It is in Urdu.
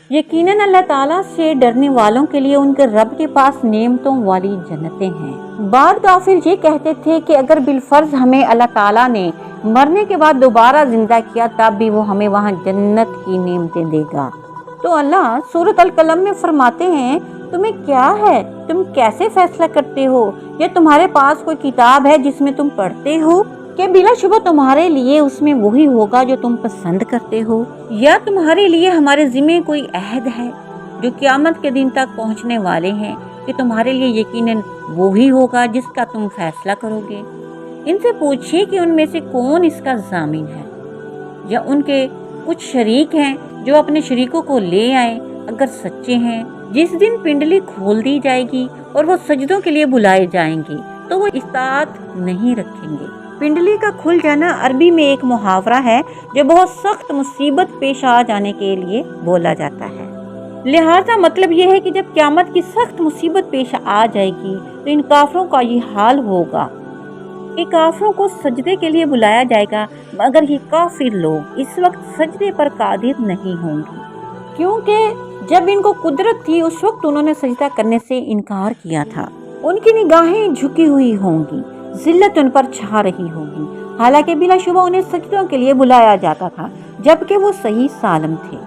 یقیناً اللہ تعالیٰ سے ڈرنے والوں کے لیے ان کے رب کے پاس نعمتوں والی جنتیں ہیں۔ بعض کافر یہ کہتے تھے کہ اگر بالفرض ہمیں اللہ تعالیٰ نے مرنے کے بعد دوبارہ زندہ کیا تب بھی وہ ہمیں وہاں جنت کی نعمتیں دے گا۔ تو اللہ سورۃ القلم میں فرماتے ہیں، تمہیں کیا ہے، تم کیسے فیصلہ کرتے ہو؟ یا تمہارے پاس کوئی کتاب ہے جس میں تم پڑھتے ہو کہ بلا شبہ تمہارے لیے اس میں وہی ہوگا جو تم پسند کرتے ہو؟ یا تمہارے لیے ہمارے ذمہ کوئی عہد ہے جو قیامت کے دن تک پہنچنے والے ہیں کہ تمہارے لیے یقیناً وہی ہوگا جس کا تم فیصلہ کرو گے؟ ان سے پوچھیے کہ ان میں سے کون اس کا ضامن ہے، یا ان کے کچھ شریک ہیں جو اپنے شریکوں کو لے آئیں اگر سچے ہیں۔ جس دن پنڈلی کھول دی جائے گی اور وہ سجدوں کے لیے بلائے جائیں گے تو وہ اطاعت نہیں رکھیں گے۔ پنڈلی کا کھل جانا عربی میں ایک محاورہ ہے جو بہت سخت مصیبت پیش آ جانے کے لیے بولا جاتا ہے۔ لہٰذا مطلب یہ ہے کہ جب قیامت کی سخت مصیبت پیش آ جائے گی تو ان کافروں کا یہ حال ہوگا کہ کافروں کو سجدے کے لیے بلایا جائے گا، مگر یہ کافر لوگ اس وقت سجدے پر قادر نہیں ہوں گے، کیونکہ جب ان کو قدرت تھی اس وقت انہوں نے سجدہ کرنے سے انکار کیا تھا۔ ان کی نگاہیں جھکی ہوئی ہوں گی، ذلت ان پر چھا رہی ہوگی، حالانکہ بلا شبہ انہیں سجدوں کے لیے بلایا جاتا تھا جبکہ وہ صحیح سالم تھے۔